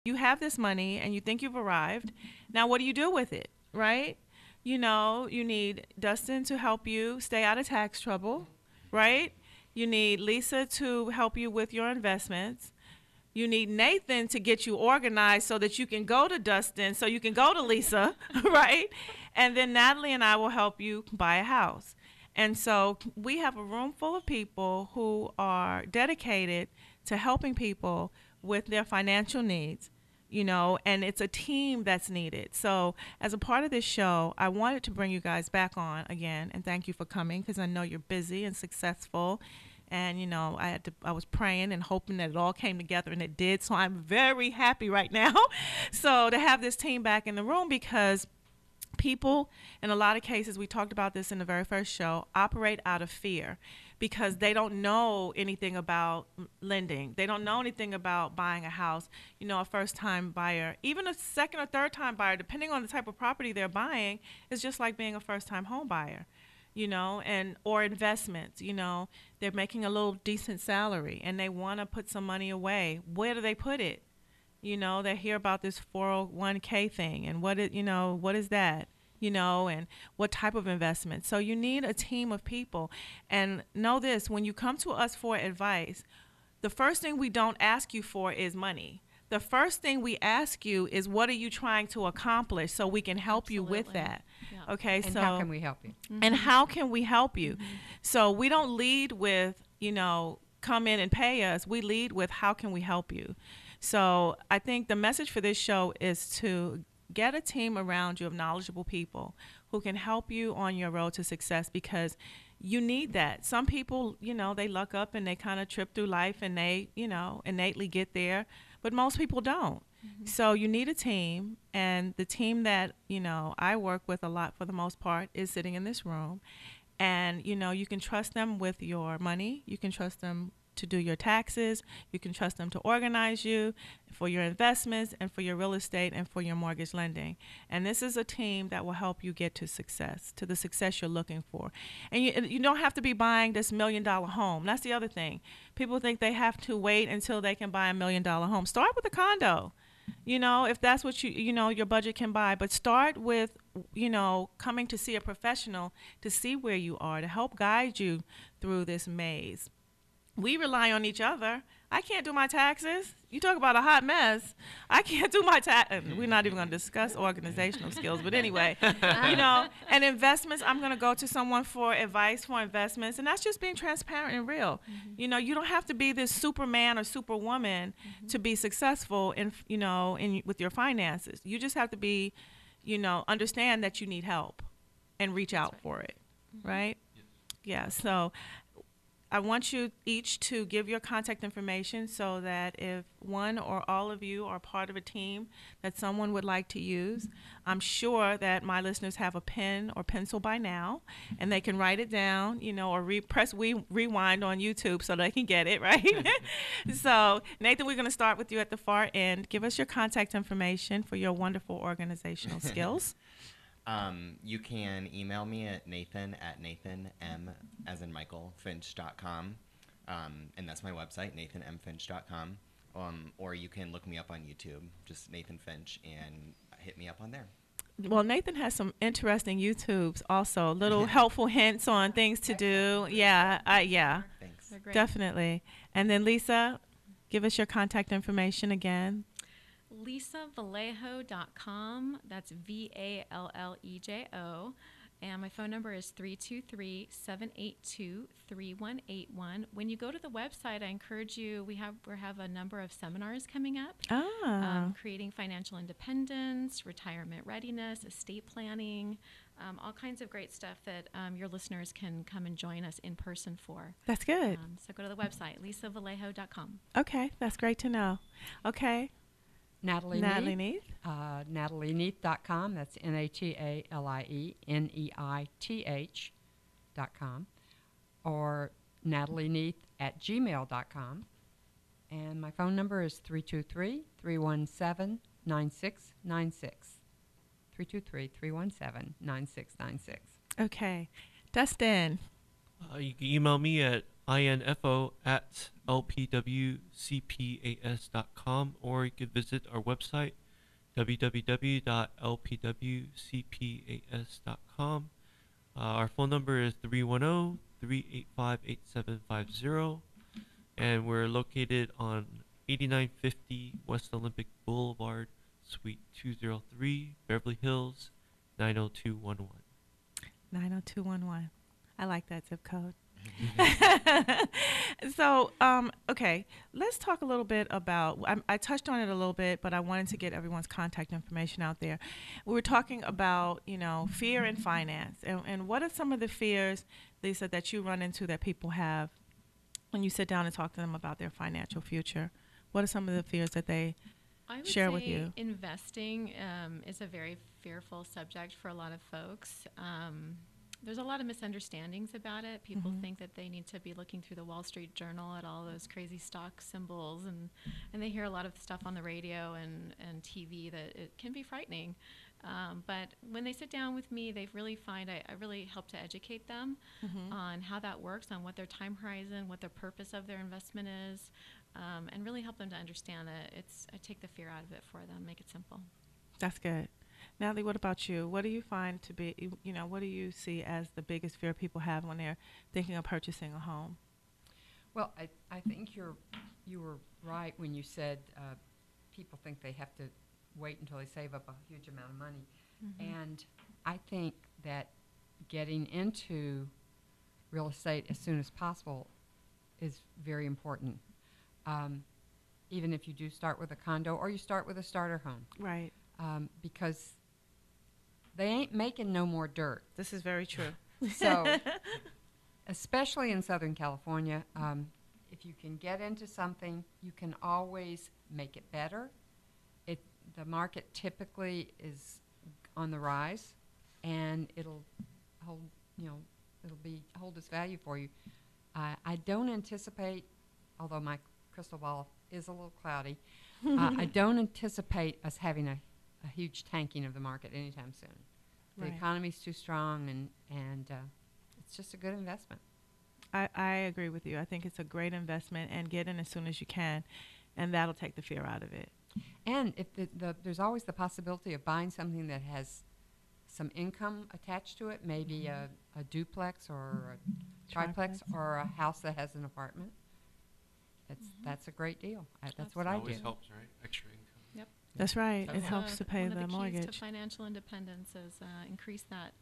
you have this money and you think you've arrived. Now, what do you do with it, right? You need Dustin to help you stay out of tax trouble, right? You need Lisa to help you with your investments. You need Nathan to get you organized so that you can go to Dustin, so you can go to Lisa, right? And then Natalie and I will help you buy a house. And so we have a room full of people who are dedicated to helping people with their financial needs, and it's a team that's needed. So as a part of this show, I wanted to bring you guys back on again and thank you for coming because I know you're busy and successful. And I was praying and hoping that it all came together, and it did. So I'm very happy right now. So to have this team back in the room, because people, in a lot of cases, we talked about this in the very first show, operate out of fear because they don't know anything about lending. They don't know anything about buying a house. A first-time buyer, even a second or third-time buyer, depending on the type of property they're buying, is just like being a first-time home buyer. Or investments, they're making a little decent salary and they want to put some money away. Where do they put it? They hear about this 401k thing and what is that? And what type of investment. So you need a team of people. And know this, when you come to us for advice, the first thing we don't ask you for is money. The first thing we ask you is, what are you trying to accomplish so we can help you with that? Yeah. Okay, and how can we help you? Mm-hmm. And how can we help you? Mm-hmm. So we don't lead with, come in and pay us. We lead with, how can we help you? So I think the message for this show is to get a team around you of knowledgeable people who can help you on your road to success, because you need that. Some people, they luck up and they kind of trip through life and they, innately get there. But most people don't. Mm-hmm. So you need a team, and the team that, I work with a lot for the most part is sitting in this room. And, you can trust them with your money. You can trust them to do your taxes. You can trust them to organize you for your investments and for your real estate and for your mortgage lending. And this is a team that will help you get to success, to the success you're looking for. And you don't have to be buying this $1 million home. That's the other thing. People think they have to wait until they can buy $1 million home. Start with a condo, if that's what your budget can buy. But start with, coming to see a professional to see where you are, to help guide you through this maze. We rely on each other. I can't do my taxes. You talk about a hot mess. I can't do my taxes. We're not even going to discuss organizational skills. But anyway, and investments, I'm going to go to someone for advice for investments. And that's just being transparent and real. Mm-hmm. You don't have to be this Superman or Superwoman to be successful with your finances. You just have to be, understand that you need help and reach out for it. Mm-hmm. Right? Yeah. So I want you each to give your contact information so that if one or all of you are part of a team that someone would like to use, I'm sure that my listeners have a pen or pencil by now, and they can write it down, or press rewind on YouTube so they can get it, right? So, Nathan, we're going to start with you at the far end. Give us your contact information for your wonderful organizational skills. You can email me at nathan as in Michael, Finch.com. And that's my website, nathanmfinch.com. Or you can look me up on YouTube, just Nathan Finch, and hit me up on there. Well, Nathan has some interesting YouTubes also, little helpful hints on things to do. Yeah. Thanks. Definitely. And then Lisa, give us your contact information again. LisaVallejo.com. That's VALLEJO. And my phone number is 323-782-3181. When you go to the website, I encourage you, we have a number of seminars coming up. Creating financial independence, retirement readiness, estate planning, all kinds of great stuff that your listeners can come and join us in person for. That's good. So go to the website, LisaVallejo.com. Okay, that's great to know. Okay. Natalie Neith. NatalieNeith.com. That's NatalieNeith.com. Or NatalieNeith@gmail.com. And my phone number is 323-317-9696. 323-317-9696. Okay. Dustin. You can email me at info@lpwcpas.com, or you could visit our website, www.lpwcpas.com. Our phone number is 310-385-8750, and we're located on 8950 West Olympic Boulevard, Suite 203, Beverly Hills, 90211. 90211. I like that zip code. So, okay, let's talk a little bit about, I touched on it a little bit, but I wanted to get everyone's contact information out there. We were talking about, fear in finance. And what are some of the fears, Lisa, that you run into that people have when you sit down and talk to them about their financial future? What are some of the fears that they share with you? Investing is a very fearful subject for a lot of folks. There's a lot of misunderstandings about it. People think that they need to be looking through the Wall Street Journal at all those crazy stock symbols, and they hear a lot of stuff on the radio and TV that it can be frightening. But when they sit down with me, they really find I really help to educate them on how that works, on what their time horizon, what the purpose of their investment is, and really help them to understand that I take the fear out of it for them, make it simple. That's good. Natalie, what about you? What do you find to be, what do you see as the biggest fear people have when they're thinking of purchasing a home? Well, I think you were right when you said people think they have to wait until they save up a huge amount of money. And I think that getting into real estate as soon as possible is very important. Even if you do start with a condo or you start with a starter home. Right. Because they ain't making no more dirt. This is very true. So, especially in Southern California, if you can get into something, you can always make it better. The market typically is on the rise, and it'll hold, hold its value for you. I don't anticipate, although my crystal ball is a little cloudy, I don't anticipate us having a huge tanking of the market anytime soon. The economy's too strong, and it's just a good investment. I agree with you. I think it's a great investment, and get in as soon as you can, and that'll take the fear out of it. And if there's always the possibility of buying something that has some income attached to it, maybe a duplex or a triplex or a house that has an apartment. That's a great deal. That's what I do. It always helps, right? Extra income. Yep. That's right. So It helps to pay one the of the mortgage. keys to financial independence is increase that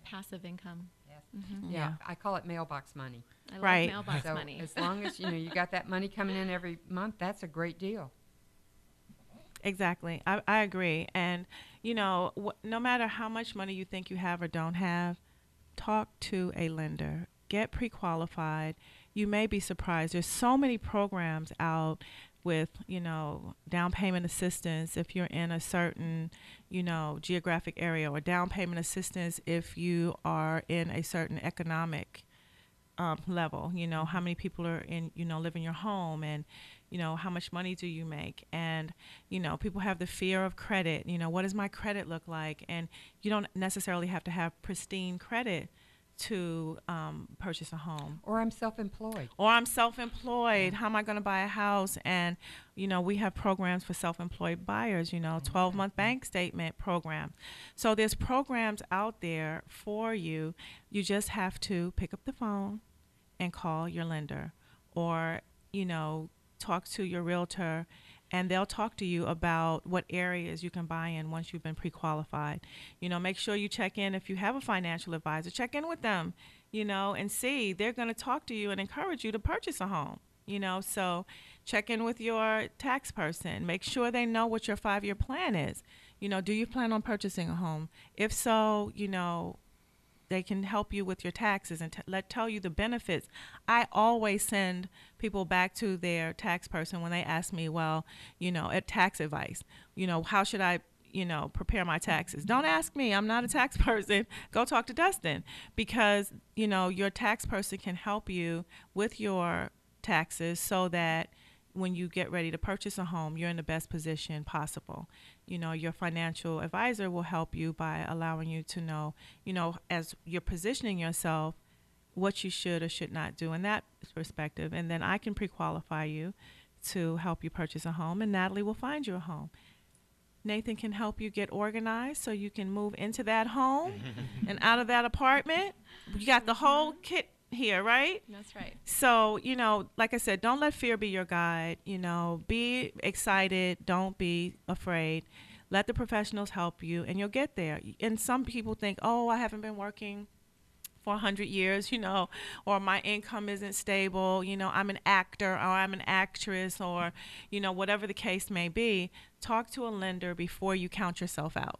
passive income. Yes. Yeah. I call it mailbox money. I Right. love mailbox So money. as long as you got that money coming in every month, that's a great deal. Exactly. I agree. And, no matter how much money you think you have or don't have, talk to a lender. Get pre-qualified. You may be surprised. There's so many programs out with, down payment assistance if you're in a certain, geographic area, or down payment assistance if you are in a certain economic level. How many people are live in your home, and, how much money do you make? And, people have the fear of credit. What does my credit look like? And you don't necessarily have to have pristine credit to purchase a home. Or I'm self-employed. How am I going to buy a house? And, we have programs for self-employed buyers, 12-month bank statement program. So there's programs out there for you. You just have to pick up the phone and call your lender, or, talk to your realtor, and they'll talk to you about what areas you can buy in once you've been pre-qualified. Make sure you check in. If you have a financial advisor, check in with them, and see. They're going to talk to you and encourage you to purchase a home, So check in with your tax person. Make sure they know what your 5-year plan is. Do you plan on purchasing a home? If so, they can help you with your taxes and tell you the benefits. I always send people back to their tax person when they ask me, at tax advice, how should I, prepare my taxes? Don't ask me. I'm not a tax person. Go talk to Dustin, because, your tax person can help you with your taxes so that when you get ready to purchase a home, you're in the best position possible. Your financial advisor will help you by allowing you to know, as you're positioning yourself, what you should or should not do in that perspective. And then I can pre-qualify you to help you purchase a home, and Natalie will find you a home. Nathan can help you get organized so you can move into that home and out of that apartment. You got the whole kit here, right? That's right. So, like I said, don't let fear be your guide. Be excited. Don't be afraid. Let the professionals help you, and you'll get there. And some people think, oh, I haven't been working for 100 years, or my income isn't stable, I'm an actor or I'm an actress, or, whatever the case may be. Talk to a lender before you count yourself out,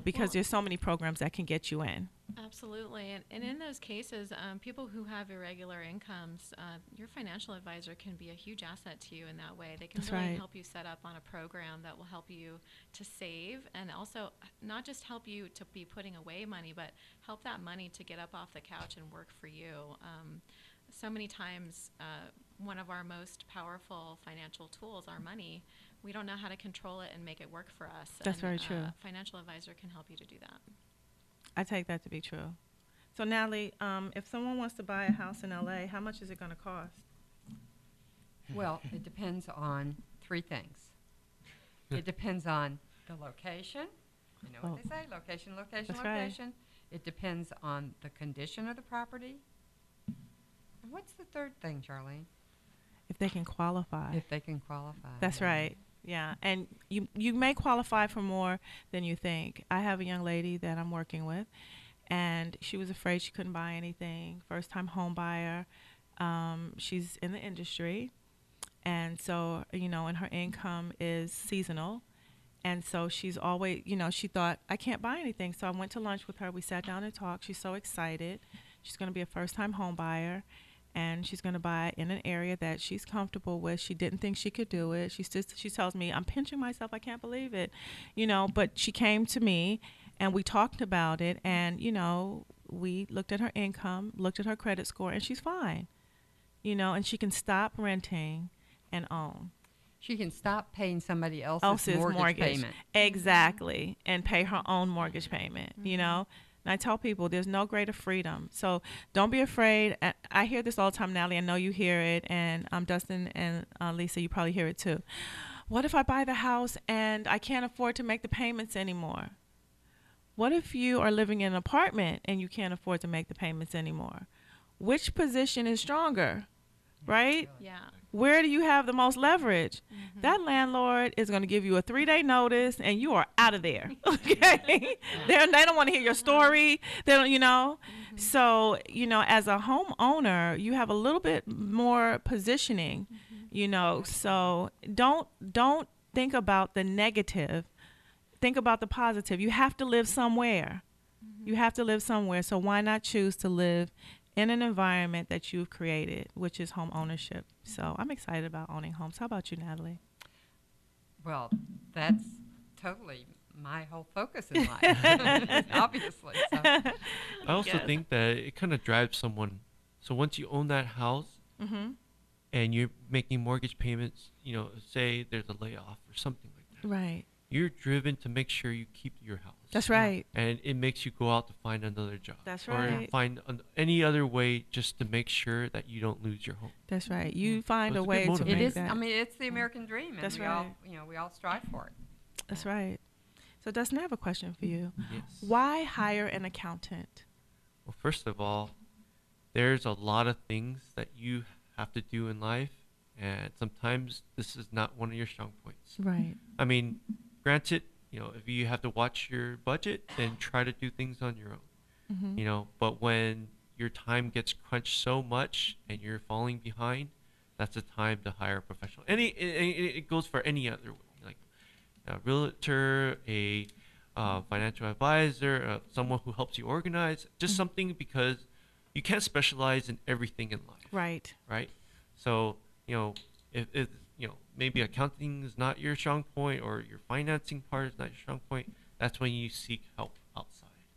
because there's so many programs that can get you in. Absolutely. And in those cases, people who have irregular incomes, your financial advisor can be a huge asset to you in that way. They can That's really right. help you set up on a program that will help you to save, and also not just help you to be putting away money, but help that money to get up off the couch and work for you. So many times, one of our most powerful financial tools, our money, we don't know how to control it and make it work for us. That's very true. A financial advisor can help you to do that. I take that to be true. So, Natalie, if someone wants to buy a house in LA, how much is it going to cost? Well, it depends on three things. It depends on the location. You know what they say, location, location, That's right. location. It depends on the condition of the property. And what's the third thing, Charline? If they can qualify. If they can qualify. That's right. Yeah, and you may qualify for more than you think. I have a young lady that I'm working with, and she was afraid she couldn't buy anything. First-time home buyer. She's in the industry, and so, and her income is seasonal. And so she's always, she thought, I can't buy anything. So I went to lunch with her. We sat down and talked. She's so excited. She's going to be a first-time home buyer. And she's going to buy in an area that she's comfortable with. She didn't think she could do it. She tells me, I'm pinching myself. I can't believe it. But she came to me, and we talked about it. And, we looked at her income, looked at her credit score, and she's fine. And she can stop renting and own. She can stop paying somebody else's mortgage payment. Exactly. And pay her own mortgage payment, And I tell people there's no greater freedom. So don't be afraid. I hear this all the time, Natalie. I know you hear it. And Dustin and Lisa, you probably hear it too. What if I buy the house and I can't afford to make the payments anymore? What if you are living in an apartment and you can't afford to make the payments anymore? Which position is stronger, right? Yeah. Where do you have the most leverage? Mm-hmm. That landlord is going to give you a 3-day notice, and you are out of there. Okay, they don't want to hear your story. They don't, Mm-hmm. So as a homeowner, you have a little bit more positioning. Mm-hmm. So don't think about the negative. Think about the positive. You have to live somewhere. Mm-hmm. You have to live somewhere. So why not choose to live in an environment that you've created, which is home ownership. So I'm excited about owning homes. How about you, Natalie? Well, that's totally my whole focus in life, obviously. So. I also think that it kind of drives someone. So once you own that house mm-hmm. and you're making mortgage payments, say there's a layoff or something like that. Right. You're driven to make sure you keep your house. That's right. And it makes you go out to find another job. That's right. Or find any other way just to make sure that you don't lose your home. That's right. You find a way to it make is, that. I mean, it's the American dream, and That's we right. all, we all strive for it. That's right. So, Dustin, I have a question for you. Yes. Why hire an accountant? Well, first of all, there's a lot of things that you have to do in life, and sometimes this is not one of your strong points. Right. I mean, granted, if you have to watch your budget, then try to do things on your own. Mm-hmm. But when your time gets crunched so much and you're falling behind, that's the time to hire a professional. It goes for any other way, like a realtor, a financial advisor, someone who helps you organize, just something, because you can't specialize in everything in life. Right. Right. So, if maybe accounting is not your strong point, or your financing part is not your strong point, that's when you seek help outside.